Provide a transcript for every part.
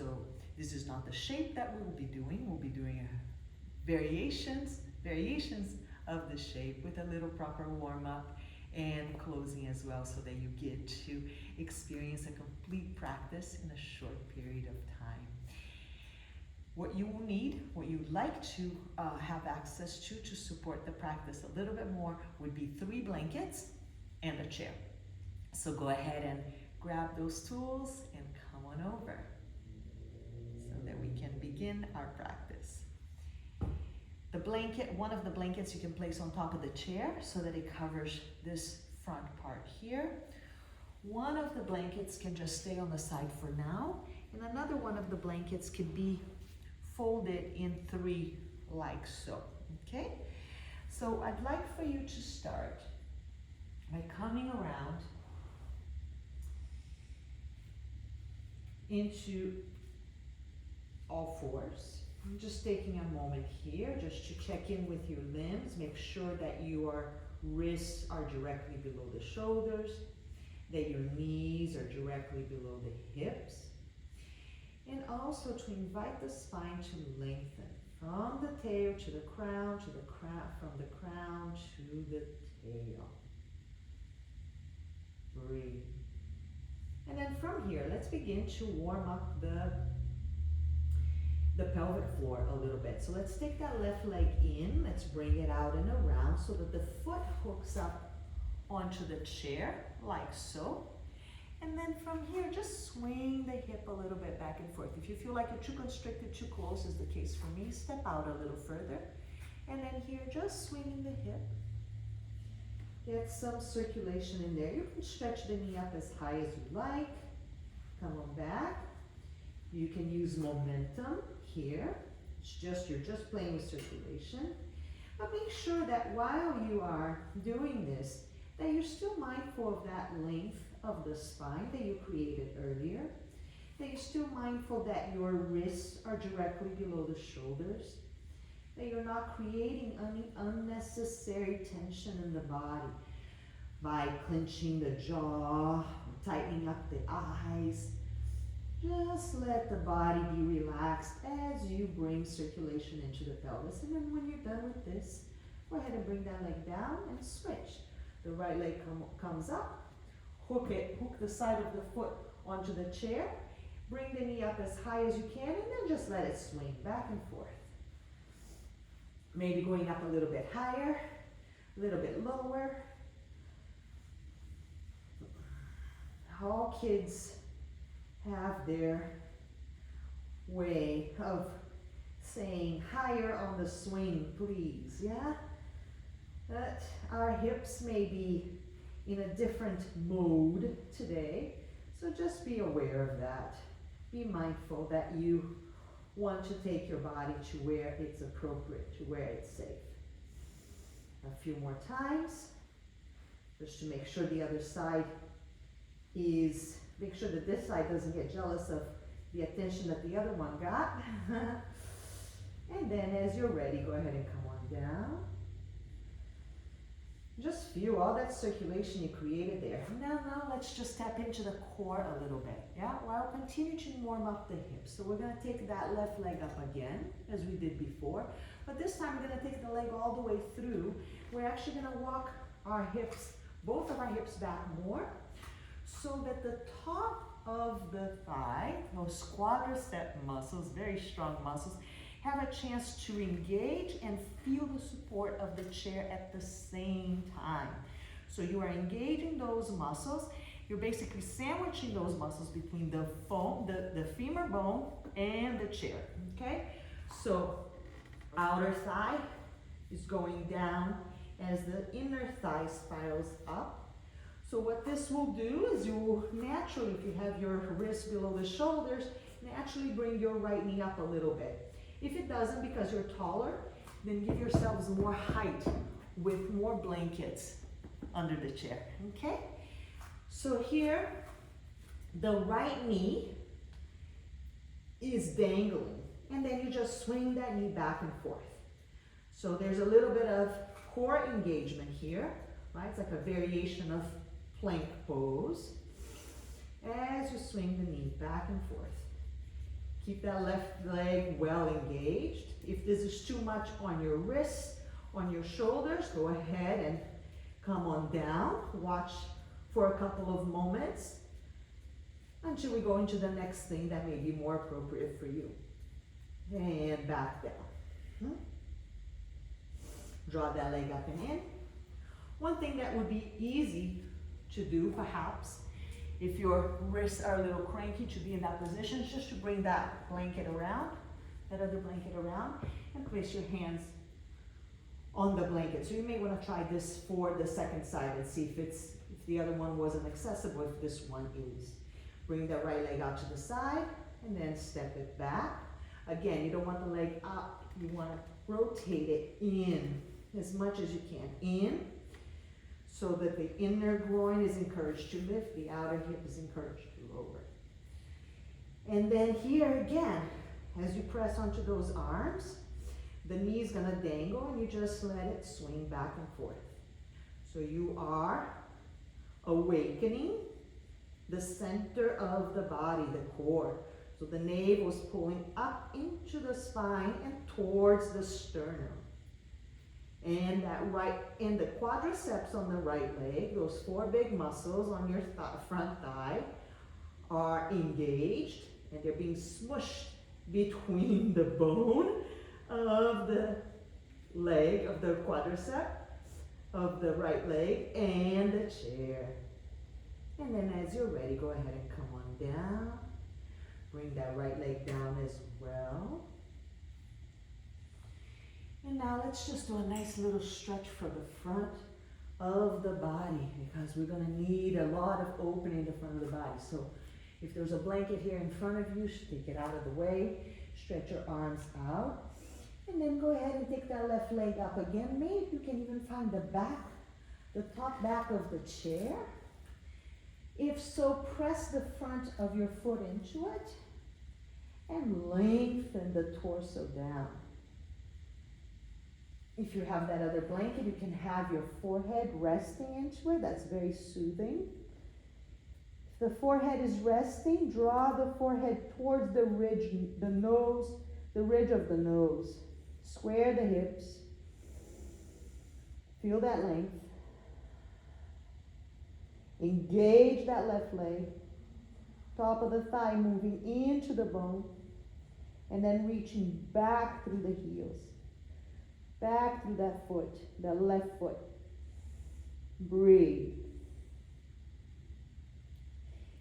So this is not the shape that we will be doing. We'll be doing variations of the shape with a little proper warm-up and closing as well, so that you get to experience a complete practice in a short period of time. What you will need, what you'd like to have access to support the practice a little bit more would be 3 blankets and a chair. So go ahead and grab those tools and come on over so that we can begin our practice. The blanket, one of the blankets you can place on top of the chair so that it covers this front part here. One of the blankets can just stay on the side for now, and another one of the blankets could be folded in 3 like so, okay? So I'd like for you to start by coming around into all fours. I'm just taking a moment here just to check in with your limbs, make sure that your wrists are directly below the shoulders, that your knees are directly below the hips, and also to invite the spine to lengthen from the tail to the crown, from the crown to the tail. Breathe. And then from here, let's begin to warm up the pelvic floor a little bit. So let's take that left leg in, let's bring it out and around so that the foot hooks up onto the chair, like so. And then from here, just swing the hip a little bit back and forth. If you feel like you're too constricted, too close, is the case for me, step out a little further. And then here, just swinging the hip. Get some circulation in there. You can stretch the knee up as high as you like. Come on back. You can use momentum here. You're just playing with circulation. But make sure that while you are doing this, that you're still mindful of that length of the spine that you created earlier. That you're still mindful that your wrists are directly below the shoulders. That you're not creating any unnecessary tension in the body by clenching the jaw, tightening up the eyes. Just let the body be relaxed as you bring circulation into the pelvis. And then when you're done with this, go ahead and bring that leg down and switch. The right leg comes up, hook the side of the foot onto the chair, bring the knee up as high as you can, and then just let it swing back and forth. Maybe going up a little bit higher, a little bit lower. All kids have their way of saying higher on the swing, please, yeah? But our hips may be in a different mode today, so just be aware of that. Be mindful that you want to take your body to where it's appropriate, to where it's safe. A few more times, just to make sure the other side make sure that this side doesn't get jealous of the attention that the other one got. And then as you're ready, go ahead and come on down. Just feel all that circulation you created there. Now let's just tap into the core a little bit, yeah? While continue to warm up the hips. So we're gonna take that left leg up again, as we did before. But this time we're gonna take the leg all the way through. We're actually gonna walk our hips, both of our hips back more, so that the top of the thigh, those quadricep muscles, very strong muscles, have a chance to engage and feel the support of the chair at the same time. So you are engaging those muscles. You're basically sandwiching those muscles between the femur bone and the chair, okay? So outer thigh is going down as the inner thigh spirals up. So what this will do is you will naturally, if you have your wrists below the shoulders, naturally bring your right knee up a little bit. If it doesn't, because you're taller, then give yourselves more height with more blankets under the chair, okay? So here, the right knee is dangling, and then you just swing that knee back and forth. So there's a little bit of core engagement here, right? It's like a variation of plank pose as you swing the knee back and forth. Keep that left leg well engaged. If this is too much on your wrists, on your shoulders, go ahead and come on down. Watch for a couple of moments until we go into the next thing that may be more appropriate for you. And back down. Draw that leg up and in. One thing that would be easy to do, perhaps, if your wrists are a little cranky to be in that position, is just to bring that blanket around, that other blanket around, and place your hands on the blanket. So you may want to try this for the second side and see if the other one wasn't accessible, if this one is. Bring that right leg out to the side and then step it back. Again, you don't want the leg up, you want to rotate it in as much as you can. In, so that the inner groin is encouraged to lift, the outer hip is encouraged to lower. And then here again, as you press onto those arms, the knee is going to dangle and you just let it swing back and forth. So you are awakening the center of the body, the core. So the navel is pulling up into the spine and towards the sternum. And the quadriceps on the right leg, those 4 big muscles on your front thigh are engaged and they're being smushed between the bone of the leg, of the quadricep, of the right leg and the chair. And then as you're ready, go ahead and come on down. Bring that right leg down as well. And now let's just do a nice little stretch for the front of the body, because we're going to need a lot of opening the front of the body. So if there's a blanket here in front of you, take it out of the way. Stretch your arms out. And then go ahead and take that left leg up again. Maybe you can even find the top back of the chair. If so, press the front of your foot into it and lengthen the torso down. If you have that other blanket, you can have your forehead resting into it. That's very soothing. If the forehead is resting, draw the forehead towards the ridge, the ridge of the nose. Square the hips. Feel that length. Engage that left leg. Top of the thigh moving into the bone. And then reaching back through the heels. Back through that foot, that left foot. Breathe.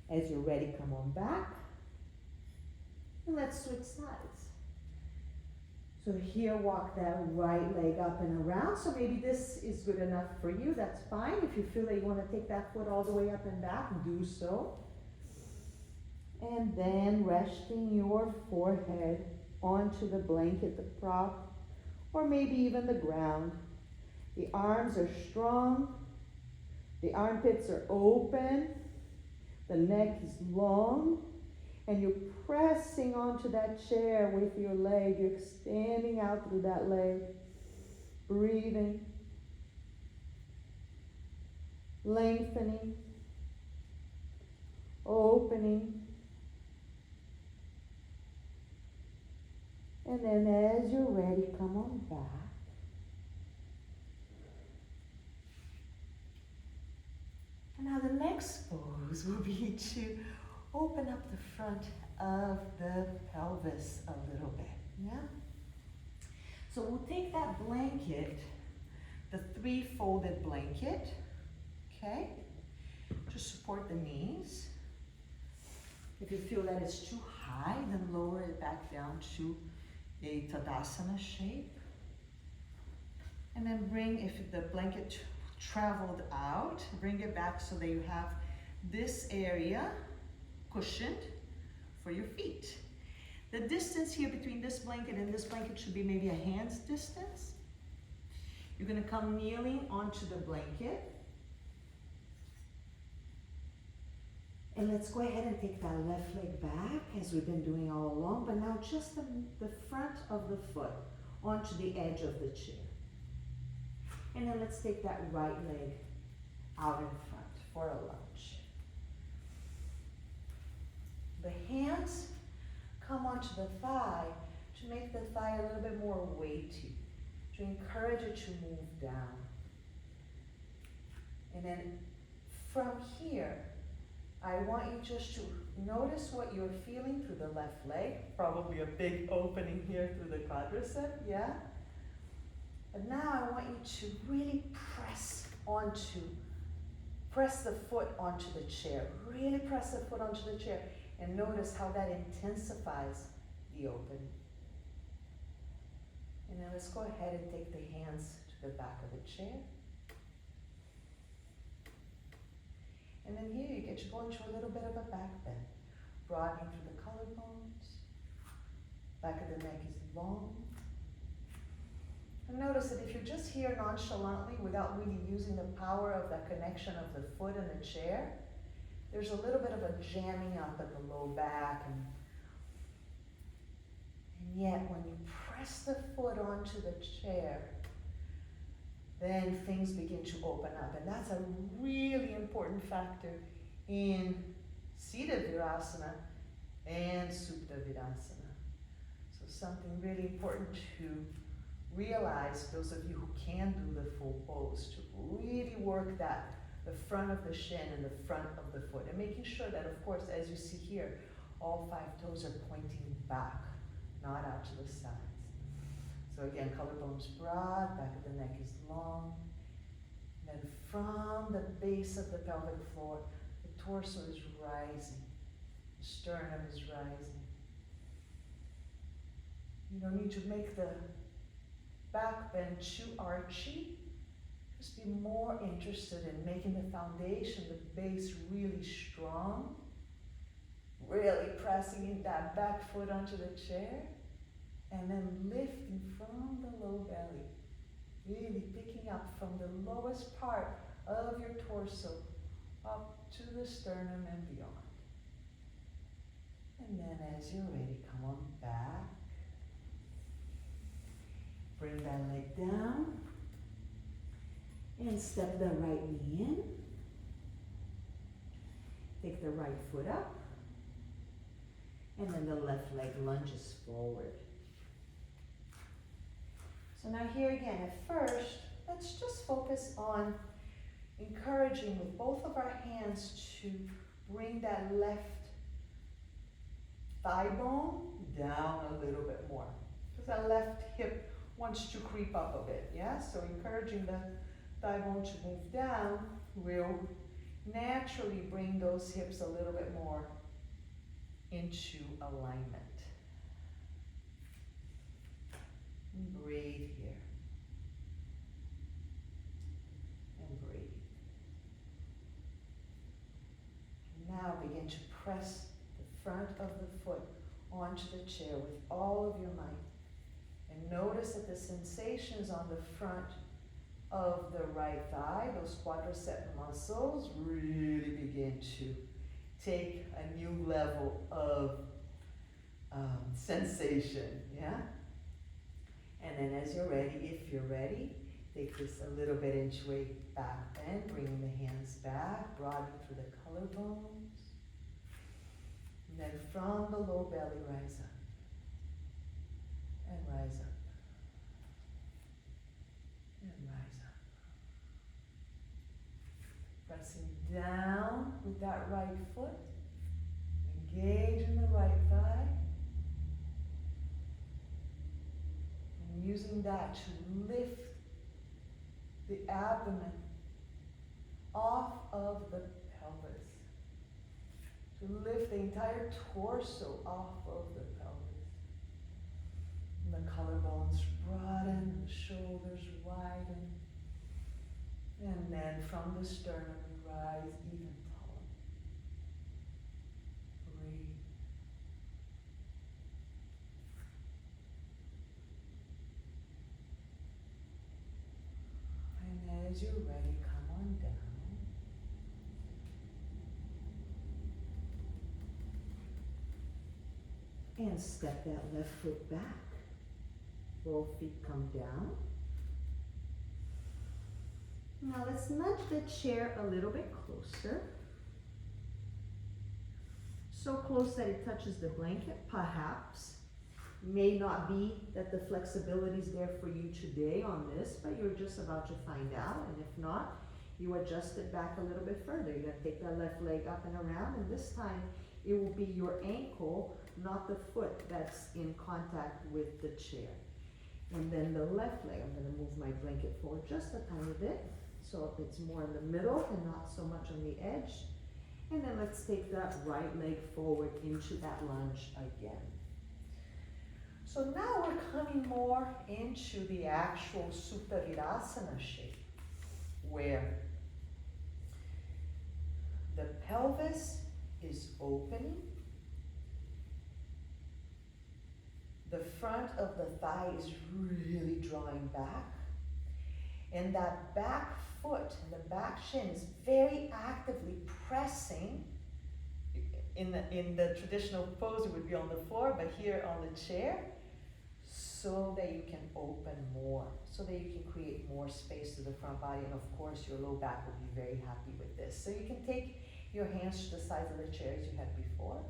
As you're ready, come on back. And let's switch sides. So here, walk that right leg up and around. So maybe this is good enough for you. That's fine. If you feel that you want to take that foot all the way up and back, do so. And then resting your forehead onto the blanket, the prop, or maybe even the ground. The arms are strong. The armpits are open. The neck is long. And you're pressing onto that chair with your leg. You're extending out through that leg. Breathing. Lengthening. Opening. And then as you're ready, come on back. And now the next pose will be to open up the front of the pelvis a little bit, yeah? So we'll take that blanket, the 3-folded blanket, okay, to support the knees. If you feel that it's too high, then lower it back down to a Tadasana shape. And then bring, if the blanket traveled out, bring it back so that you have this area cushioned for your feet. The distance here between this blanket and this blanket should be maybe a hand's distance. You're going to come kneeling onto the blanket. And let's go ahead and take that left leg back as we've been doing all along, but now just the front of the foot onto the edge of the chair. And then let's take that right leg out in front for a lunge. The hands come onto the thigh to make the thigh a little bit more weighty, to encourage it to move down. And then from here, I want you just to notice what you're feeling through the left leg. Probably a big opening here through the quadricep, yeah? But now I want you to really press the foot onto the chair. Really press the foot onto the chair and notice how that intensifies the opening. And then let's go ahead and take the hands to the back of the chair. And then here you get to go into a little bit of a back bend, broadening through the collarbones. Back of the neck is long. And notice that if you're just here nonchalantly without really using the power of that connection of the foot and the chair, there's a little bit of a jamming up at the low back. And yet when you press the foot onto the chair, then things begin to open up. And that's a really important factor in seated Virasana and Supta Virasana. So something really important to realize, those of you who can do the full pose, to really work the front of the shin and the front of the foot, and making sure that, of course, as you see here, all 5 toes are pointing back, not out to the sides. So again, collarbones broad, back of the neck is long. Then from the base of the pelvic floor, the torso is rising, the sternum is rising. You don't need to make the back bend too archy. Just be more interested in making the foundation, the base really strong. Really pressing in that back foot onto the chair. And then lifting from the low belly. Really picking up from the lowest part of your torso up to the sternum and beyond. And then as you're ready, come on back. Bring that leg down and step the right knee in. Take the right foot up, and then the left leg lunges forward. So now here again, at first, let's just focus on encouraging with both of our hands to bring that left thigh bone down a little bit more, because that left hip wants to creep up a bit, yeah? So encouraging the thigh bone to move down will naturally bring those hips a little bit more into alignment. And breathe here. And breathe. Now begin to press the front of the foot onto the chair with all of your might. And notice that the sensations on the front of the right thigh, those quadricep muscles, really begin to take a new level of sensation, yeah? And then as you're ready, if you're ready, take this a little bit into a back bend, bringing the hands back, broadening through the collarbones. And then from the low belly, rise up. And rise up. And rise up. Pressing down with that right foot. Engage in the right thigh. And using that to lift the abdomen off of the pelvis. To lift the entire torso off of the pelvis. And the collarbones broaden, the shoulders widen. And then from the sternum, rise even taller. Breathe. And as you're ready, come on down. And step that left foot back. Both feet come down. Now let's nudge the chair a little bit closer. So close that it touches the blanket, perhaps. May not be that the flexibility is there for you today on this, but you're just about to find out. And if not, you adjust it back a little bit further. You're gonna take that left leg up and around, and this time it will be your ankle, not the foot that's in contact with the chair. And then the left leg, I'm gonna move my blanket forward just a tiny bit, so it's more in the middle and not so much on the edge. And then let's take that right leg forward into that lunge again. So now we're coming more into the actual Supta Virasana shape, where the pelvis is opening, the front of the thigh is really drawing back, and that back foot and the back shin is very actively pressing. In the traditional pose it would be on the floor, but here on the chair, so that you can open more, so that you can create more space to the front body, and of course your low back will be very happy with this. So you can take your hands to the sides of the chair as you had before,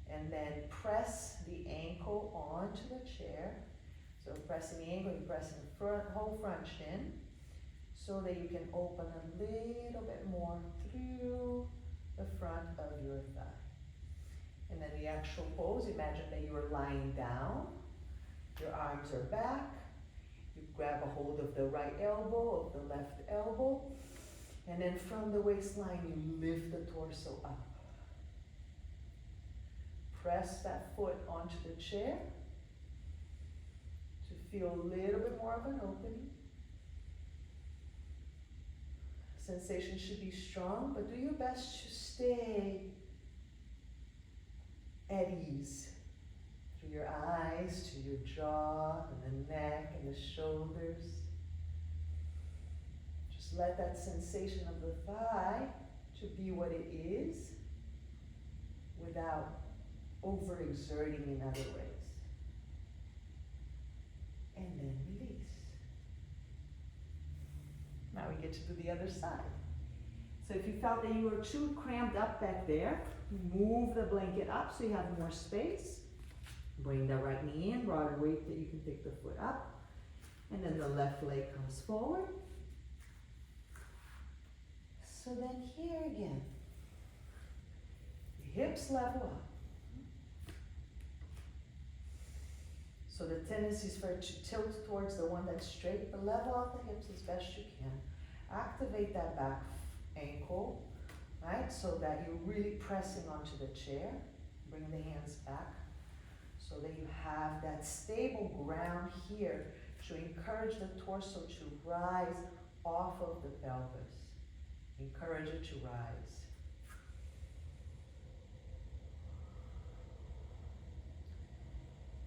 and then press the ankle onto the chair. So pressing the ankle, you're pressing the whole front shin, so that you can open a little bit more through the front of your thigh. And then the actual pose, imagine that you are lying down, your arms are back, you grab a hold of the right elbow, of the left elbow, and then from the waistline you lift the torso up. Press that foot onto the chair to feel a little bit more of an opening. Sensation should be strong, but do your best to stay at ease. Through your eyes, to your jaw, and the neck, and the shoulders. Just let that sensation of the thigh to be what it is, without overexerting in other ways. And then release. Now we get to do the other side. So if you felt that you were too crammed up back there, move the blanket up so you have more space. Bring the right knee in, broader weight that you can pick the foot up. And then the left leg comes forward. So then here again, the hips level up. So the tendency is for it to tilt towards the one that's straight, but level out the hips as best you can. Activate that back ankle, right? So that you're really pressing onto the chair. Bring the hands back so that you have that stable ground here to encourage the torso to rise off of the pelvis. Encourage it to rise.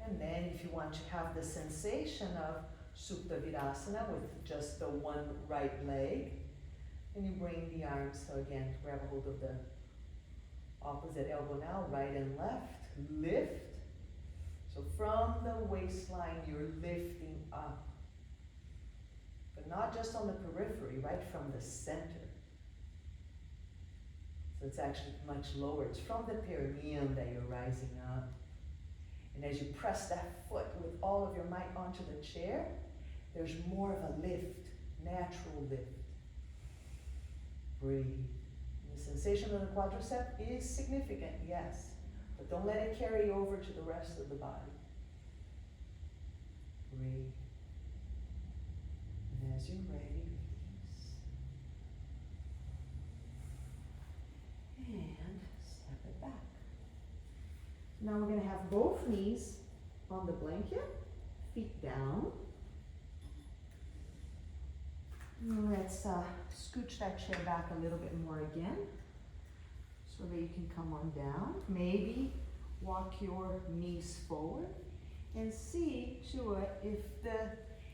And then if you want to have the sensation of Supta Virasana with just the one right leg, and you bring the arms, so again, grab a hold of the opposite elbow now, right and left, lift. So from the waistline, you're lifting up. But not just on the periphery, right from the center. So it's actually much lower. It's from the perineum that you're rising up. And as you press that foot with all of your might onto the chair, there's more of a lift, natural lift. Breathe. And the sensation of the quadricep is significant, yes, but don't let it carry over to the rest of the body. Breathe. And as you're ready, release. And step it back. Now we're going to have both knees on the blanket, feet down. Let's scooch that chair back a little bit more again so that you can come on down. Maybe walk your knees forward and see to it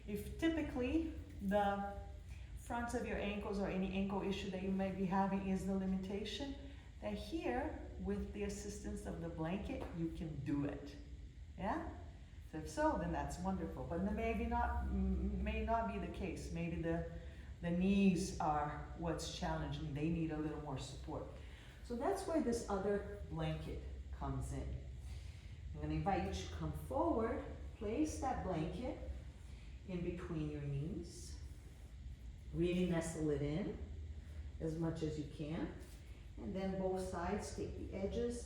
if typically the fronts of your ankles or any ankle issue that you might be having is the limitation, that here with the assistance of the blanket you can do it. Yeah? So if so, then that's wonderful. But may not be the case. Maybe the knees are what's challenging. They need a little more support. So that's where this other blanket comes in. I'm going to invite you to come forward, place that blanket in between your knees. Really nestle it in as much as you can. And then both sides, take the edges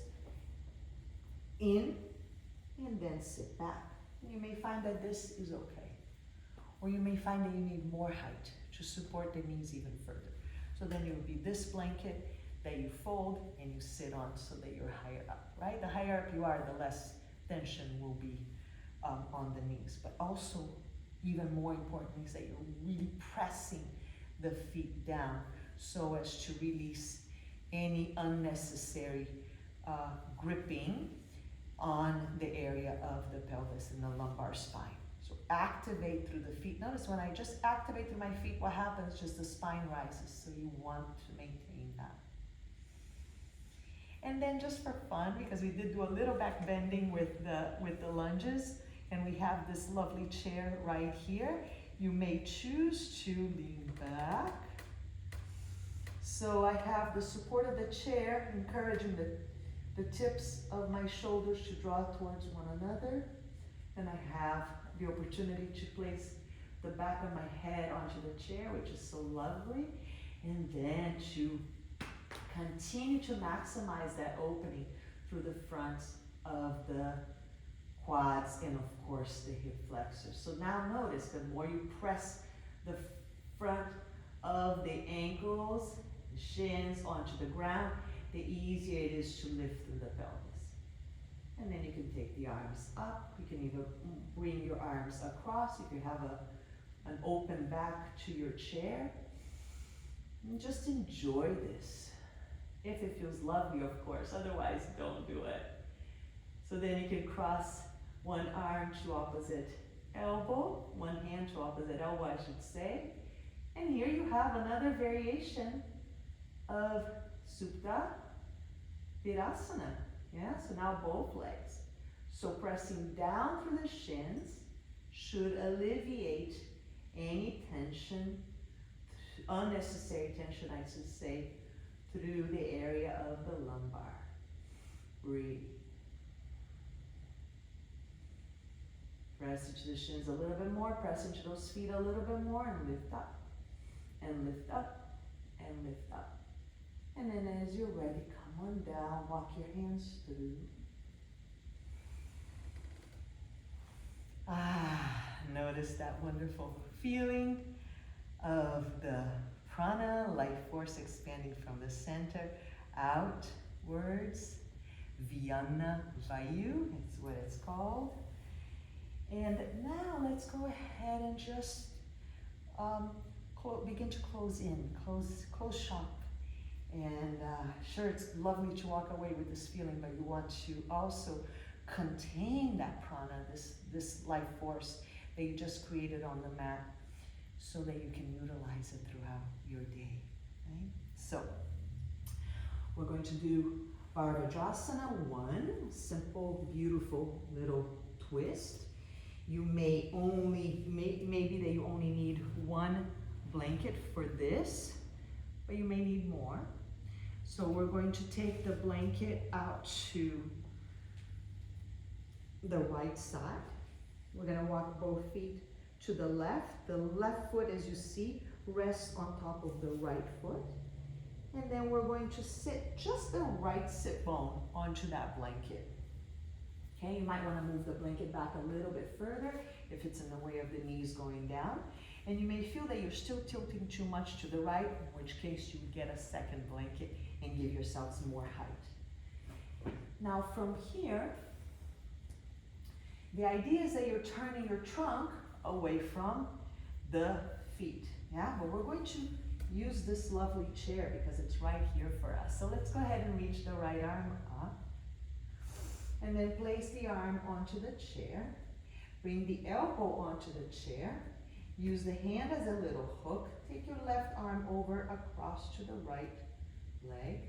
in and then sit back. You may find that this is okay. Or you may find that you need more height to support the knees even further. So then it would be this blanket that you fold and you sit on so that you're higher up, right? The higher up you are, the less tension will be on the knees. But also, even more importantly, is that you're really pressing the feet down so as to release any unnecessary gripping on the area of the pelvis and the lumbar spine. So activate through the feet. Notice when I just activate through my feet, what happens? Just the spine rises. So you want to maintain that. And then just for fun, because we did do a little back bending with the lunges, and we have this lovely chair right here, you may choose to lean back. So I have the support of the chair, encouraging the tips of my shoulders to draw towards one another. And I have the opportunity to place the back of my head onto the chair, which is so lovely. And then to continue to maximize that opening through the front of the quads and of course the hip flexors. So now notice, the more you press the front of the ankles, the shins onto the ground, the easier it is to lift through the pelvis. And then you can take the arms up. You can either bring your arms across. You can have an open back to your chair. And just enjoy this. If it feels lovely, of course. Otherwise, don't do it. So then you can cross one arm to opposite elbow, one hand to opposite elbow, I should say. And here you have another variation of Supta Virasana. Yeah, so now both legs. So pressing down through the shins should alleviate any tension, unnecessary tension, I should say, through the area of the lumbar. Breathe. Press into the shins a little bit more, press into those feet a little bit more, and lift up, and lift up, and lift up. And then as you're ready, come on down, walk your hands through. Notice that wonderful feeling of the prana, life force expanding from the center outwards. Vyana Vayu, it's what it's called. And now let's go ahead and just begin to close in, close shop. And sure, it's lovely to walk away with this feeling, but you want to also contain that prana, this life force that you just created on the mat, so that you can utilize it throughout your day, right? So, we're going to do Virasana, one simple, beautiful little twist. You may maybe that you only need one blanket for this, but you may need more. So we're going to take the blanket out to the right side. We're going to walk both feet to the left. The left foot, as you see, rests on top of the right foot. And then we're going to sit just the right sit bone onto that blanket. Okay, you might want to move the blanket back a little bit further if it's in the way of the knees going down. And you may feel that you're still tilting too much to the right, in which case you would get a second blanket and give yourselves more height. Now from here, the idea is that you're turning your trunk away from the feet. Yeah, but we're going to use this lovely chair because it's right here for us. So let's go ahead and reach the right arm up. And then place the arm onto the chair. Bring the elbow onto the chair. Use the hand as a little hook. Take your left arm over across to the right leg.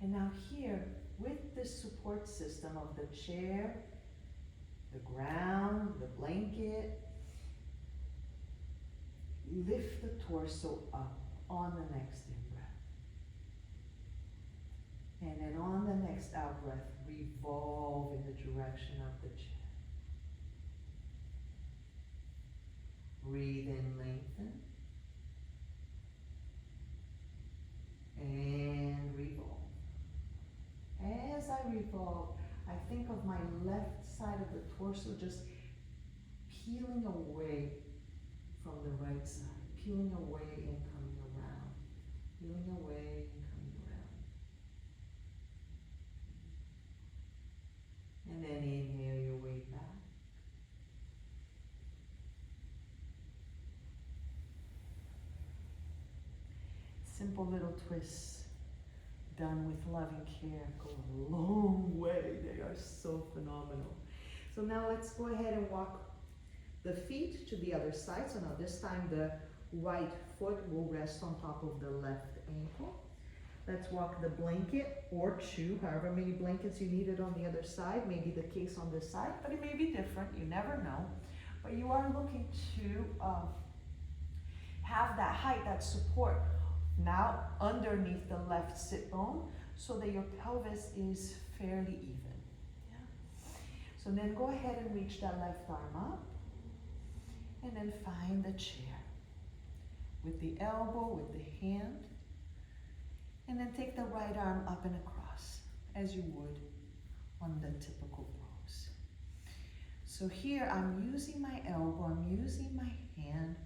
And now here, with this support system of the chair, the ground, the blanket, lift the torso up on the next in-breath. And then on the next out breath, revolve in the direction of the chair. Breathe in, lengthen. And revolve. As I revolve, I think of my left side of the torso just peeling away from the right side. Peeling away and coming around. Peeling away and coming around. And then inhale your way back. Simple little twists done with loving care go a long way. They are so phenomenal. So now let's go ahead and walk the feet to the other side. So now this time the right foot will rest on top of the left ankle. Let's walk the blanket or two, however many blankets you needed on the other side. Maybe the case on this side, but it may be different. You never know. But you are looking to have that height, that support now underneath the left sit bone so that your pelvis is fairly even. Yeah. So then go ahead and reach that left arm up and then find the chair with the elbow, with the hand, and then take the right arm up and across as you would on the typical pose. So here I'm using my elbow, I'm using my hand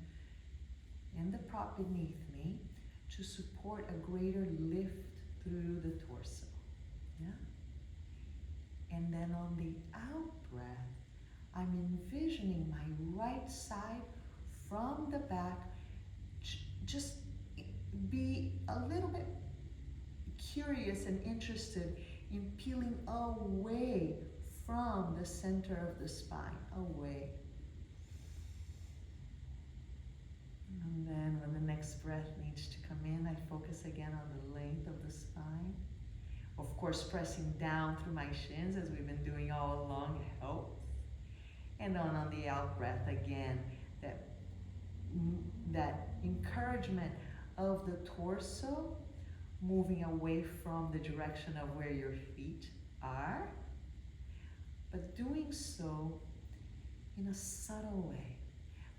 and the prop beneath me to support a greater lift through the torso. Yeah? And then on the out breath, I'm envisioning my right side from the back. Just be a little bit curious and interested in peeling away from the center of the spine, away. And then when the next breath needs to come in, I focus again on the length of the spine. Of course, pressing down through my shins as we've been doing all along helps. And then on the out breath again, that encouragement of the torso moving away from the direction of where your feet are, but doing so in a subtle way.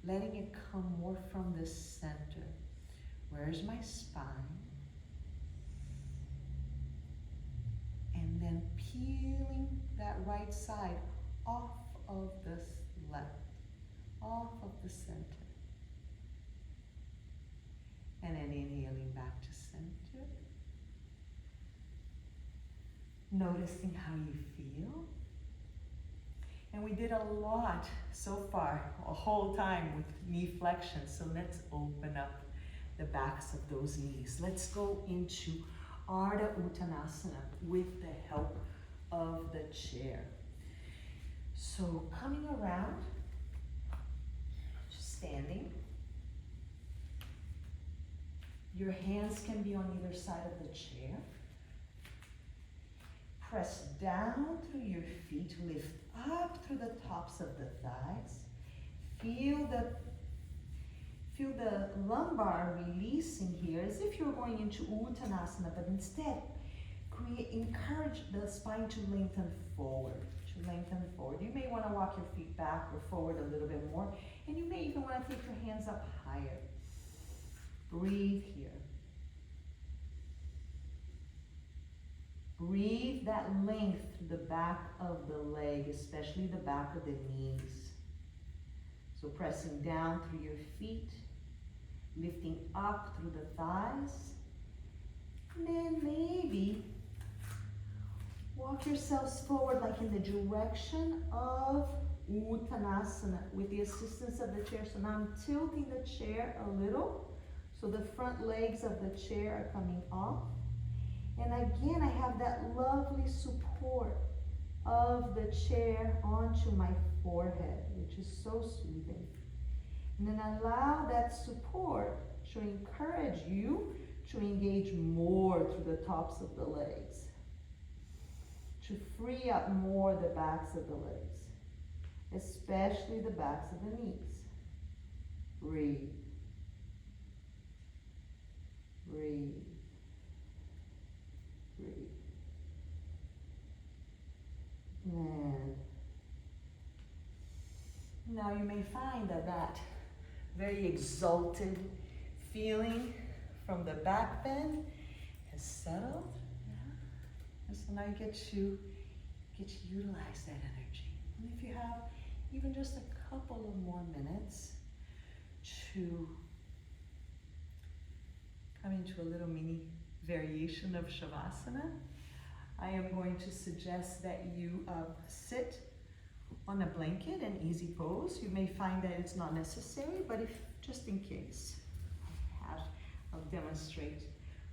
Letting it come more from the center. Where's my spine? And then peeling that right side off of the left, off of the center. And then inhaling back to center. Noticing how you feel. And we did a lot so far, a whole time with knee flexion. So let's open up the backs of those knees. Let's go into Ardha Uttanasana with the help of the chair. So coming around, just standing. Your hands can be on either side of the chair. Press down through your feet, lift up through the tops of the thighs. Feel the lumbar releasing here as if you're going into Uttanasana, but instead encourage the spine to lengthen forward. You may want to walk your feet back or forward a little bit more, and you may even want to take your hands up higher. Breathe here. Breathe that length through the back of the leg, especially the back of the knees. So pressing down through your feet, lifting up through the thighs, and then maybe walk yourselves forward like in the direction of Uttanasana with the assistance of the chair. So now I'm tilting the chair a little, so the front legs of the chair are coming off. And again, I have that lovely support of the chair onto my forehead, which is so soothing. And then allow that support to encourage you to engage more through the tops of the legs, to free up more the backs of the legs, especially the backs of the knees. Breathe. Breathe. Breathe. And now you may find that that very exalted feeling from the back bend has settled. Yeah. And so now you get to utilize that energy. And if you have even just a couple of more minutes to come into a little mini variation of Shavasana, I am going to suggest that you sit on a blanket, an easy pose. You may find that it's not necessary, but if just in case, I'll demonstrate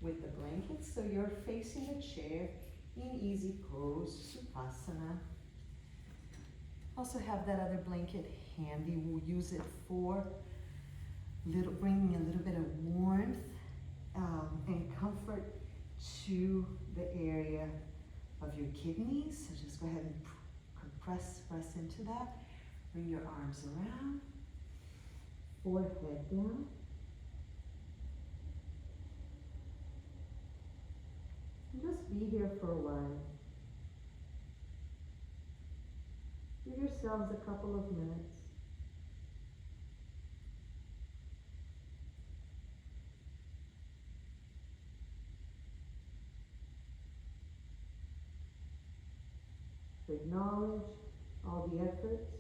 with the blanket. So you're facing the chair in easy pose, Sukhasana. Also have that other blanket handy. We'll use it for bringing a little bit of warmth and comfort to the area of your kidneys. So just go ahead and press into that. Bring your arms around, forehead down. And just be here for a while. Give yourselves a couple of minutes. To acknowledge all the efforts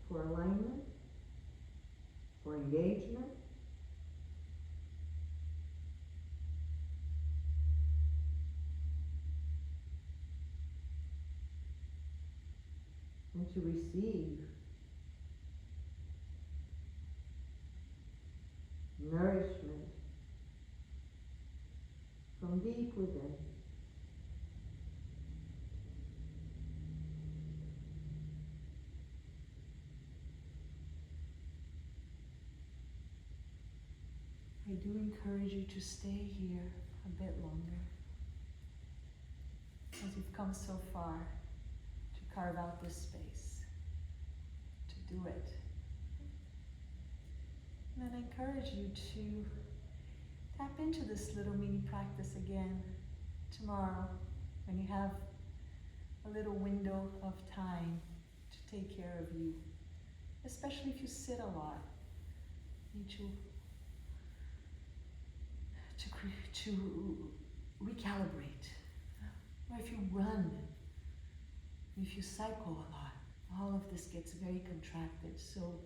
for alignment, for engagement, and to receive nourishment from deep within. I do encourage you to stay here a bit longer, as you've come so far to carve out this space, to do it. And then I encourage you to tap into this little mini practice again tomorrow when you have a little window of time to take care of you, especially if you sit a lot. You need to recalibrate. Or if you run, if you cycle a lot, all of this gets very contracted. So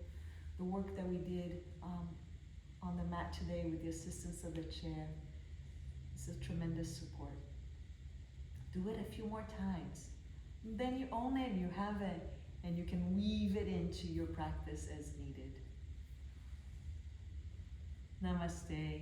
the work that we did on the mat today with the assistance of the chair is a tremendous support. Do it a few more times. Then you own it, you have it, and you can weave it into your practice as needed. Namaste.